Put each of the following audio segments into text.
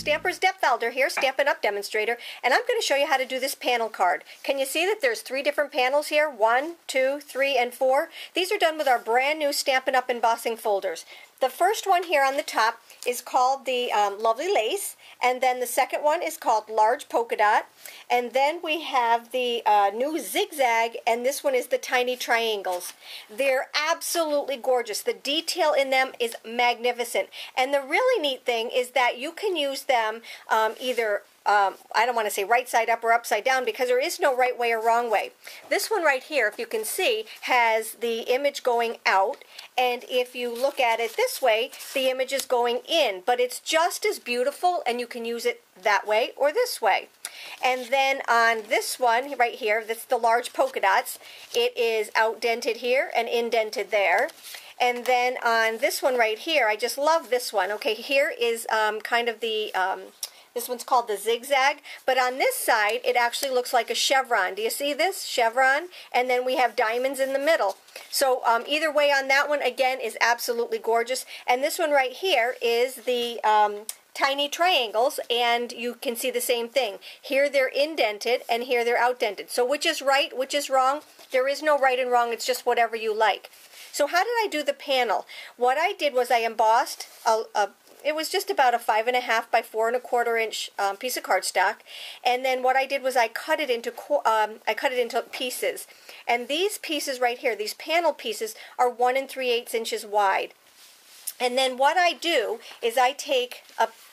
Stampers Deb Valder here, Stampin' Up! Demonstrator, and I'm going to show you how to do this panel card. Can you see that there's 3 different panels here? 1, 2, 3, and 4. These are done with our brand new Stampin' Up! Embossing folders. The first one here on the top is called the Lovely Lace, and then the second one is called Large Polka Dot, and then we have the new Zigzag, and this one is the Tiny Triangles. They're absolutely gorgeous. The detail in them is magnificent, and the really neat thing is that you can use them either I don't want to say right side up or upside down because there is no right way or wrong way. This one right here, if you can see, has the image going out, and if you look at it this way, the image is going in, but it's just as beautiful, and you can use it that way or this way. And then on this one right here, that's the Large Polka Dots, it is outdented here and indented there. And then on this one right here, I just love this one. Okay, here is kind of the this one's called the Zigzag, but on this side, it actually looks like a chevron. Do you see this? Chevron, and then we have diamonds in the middle. So either way on that one, again, is absolutely gorgeous. And this one right here is the Tiny Triangles, and you can see the same thing. Here they're indented, and here they're outdented. So which is right, which is wrong? There is no right and wrong, it's just whatever you like. So how did I do the panel? What I did was I embossed it was just about a 5.5 by 4 1/4 inch piece of cardstock, and then what I did was I cut it into pieces. And these pieces right here, these panel pieces, are 1 3/8 inches wide. And then what I do is I take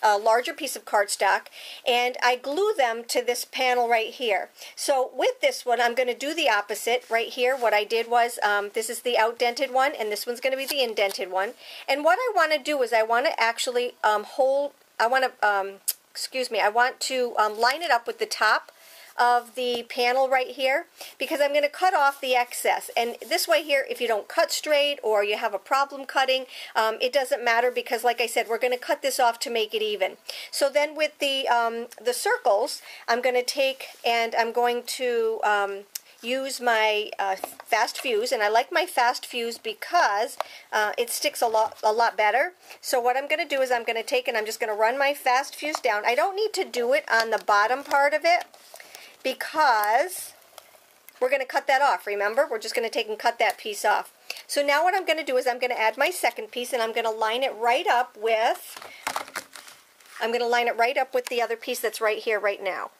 a larger piece of cardstock and I glue them to this panel right here. So with this one, I'm going to do the opposite right here. What I did was, this is the outdented one, and this one's going to be the indented one. And what I want to do is I want to actually I want to line it up with the top of the panel right here, because I'm going to cut off the excess. And this way here, if you don't cut straight or you have a problem cutting, it doesn't matter, because like I said, we're going to cut this off to make it even. So then with the circles, I'm going to take and I'm going to use my fast fuse, and I like my fast fuse because it sticks a lot better. So what I'm going to do is I'm going to take and I'm just going to run my fast fuse down. I don't need to do it on the bottom part of it, because we're going to cut that off, remember? We're just going to take and cut that piece off. So now what I'm going to do is I'm going to add my second piece, and I'm going to line it right up with, the other piece that's right here right now.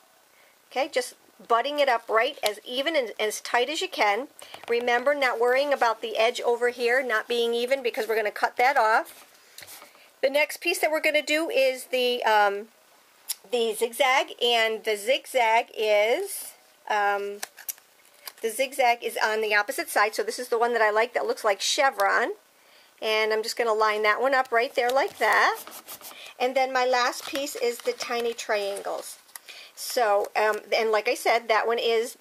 Okay, just butting it up right as even and as tight as you can. Remember, not worrying about the edge over here not being even, because we're going to cut that off. The next piece that we're going to do is the zigzag, and the zigzag is on the opposite side. So this is the one that I like that looks like chevron, and I'm just going to line that one up right there like that. And then my last piece is the Tiny Triangles. So and like I said, that one is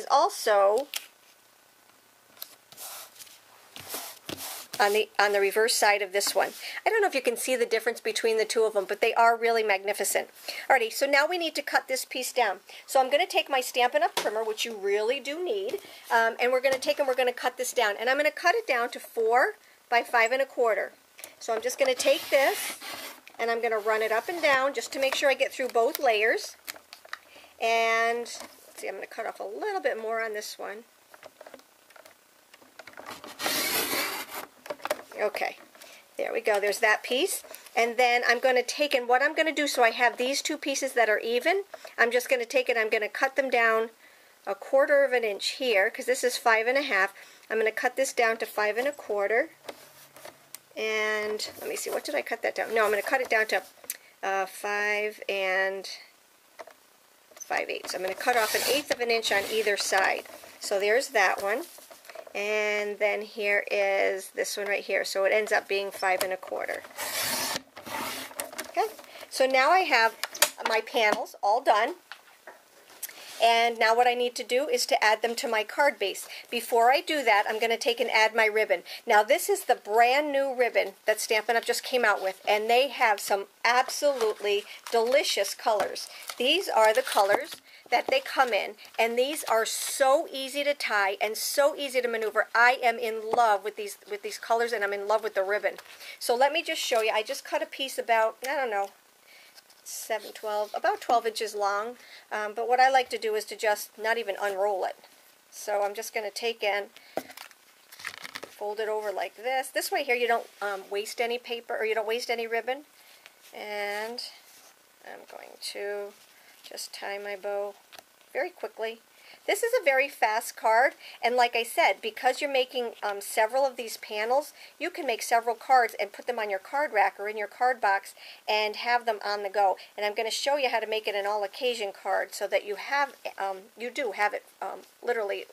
also on the reverse side of this one. I don't know if you can see the difference between the two of them, but they are really magnificent. Alrighty, so now we need to cut this piece down. So I'm going to take my Stampin' Up! Trimmer, which you really do need, and we're going to take and we're going to cut this down. And I'm going to cut it down to 4 by 5 1/4. So I'm just going to take this and I'm going to run it up and down just to make sure I get through both layers. And let's see, I'm going to cut off a little bit more on this one. Okay, there we go. There's that piece. And then I'm going to take, and what I'm going to do, so I have these two pieces that are even, I'm just going to take it, I'm going to cut them down 1/4 inch here, because this is 5 1/2. I'm going to cut this down to 5 1/4. And let me see, what did I cut that down? No, I'm going to cut it down to 5 5/8. I'm going to cut off 1/8 inch on either side. So there's that one. And then here is this one right here. So it ends up being 5 1/4. Okay, so now I have my panels all done. And now what I need to do is to add them to my card base. Before I do that, I'm going to take and add my ribbon. Now this is the brand new ribbon that Stampin' Up! Just came out with, and they have some absolutely delicious colors. These are the colors that they come in, and these are so easy to tie and so easy to maneuver. I am in love with these colors, and I'm in love with the ribbon. So let me just show you. I just cut a piece about, I don't know, about 12 inches long, but what I like to do is to just not even unroll it. So I'm just going to take in, fold it over like this. This way here you don't waste any paper, or you don't waste any ribbon. And I'm going to just tie my bow very quickly. This is a very fast card, and like I said, because you're making several of these panels, you can make several cards and put them on your card rack or in your card box and have them on the go. And I'm going to show you how to make it an all-occasion card so that you have, you do have it literally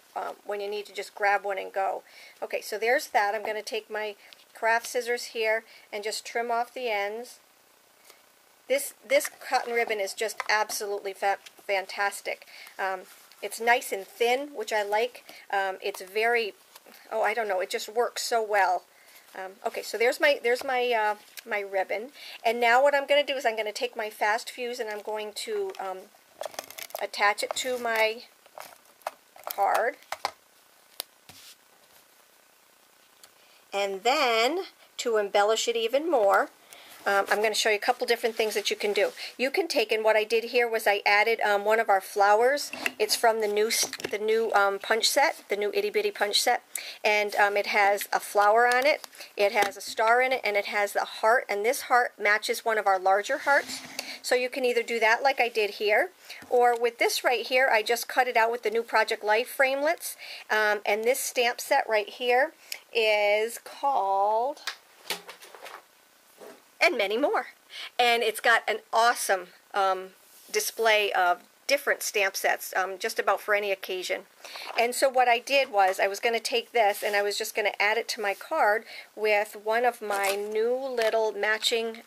when you need to just grab one and go. Okay, so there's that. I'm going to take my craft scissors here and just trim off the ends. This cotton ribbon is just absolutely fantastic. It's nice and thin, which I like. It's very, oh, I don't know, it just works so well. Okay, so there's my my ribbon, and now what I'm going to do is I'm going to take my fast fuse and I'm going to attach it to my card. And then, to embellish it even more, I'm going to show you a couple different things that you can do. You can take, and what I did here was I added one of our flowers. It's from the new punch set, the new itty bitty punch set, and it has a flower on it, it has a star in it, and it has a heart, and this heart matches one of our larger hearts. So you can either do that like I did here, or with this right here, I just cut it out with the new Project Life framelits, and this stamp set right here is called And Many More. And it's got an awesome display of different stamp sets, just about for any occasion. And so what I did was I was going to take this and I was just going to add it to my card with one of my new little matching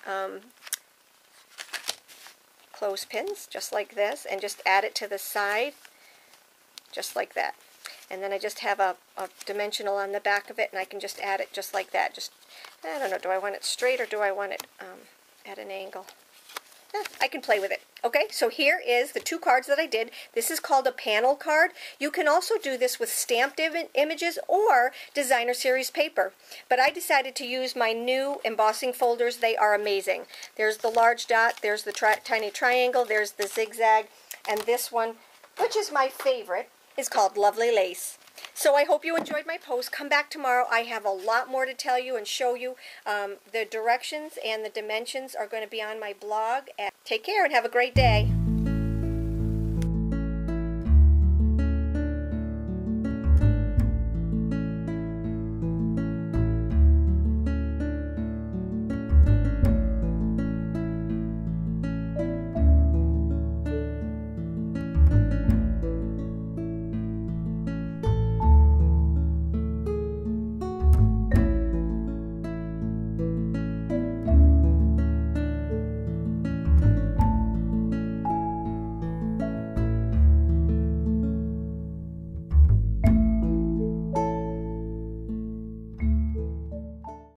clothespins, just like this, and just add it to the side, just like that. And then I just have a dimensional on the back of it, and I can just add it just like that. Just, I don't know, do I want it straight or do I want it at an angle? I can play with it. Okay, so here is the two cards that I did. This is called a panel card. You can also do this with stamped images or designer series paper. But I decided to use my new embossing folders. They are amazing. There's the large dot, there's the tiny triangle, there's the zigzag, and this one, which is my favorite, is called Lovely Lace. So I hope you enjoyed my post. Come back tomorrow. I have a lot more to tell you and show you. The directions and the dimensions are going to be on my blog. Take care and have a great day.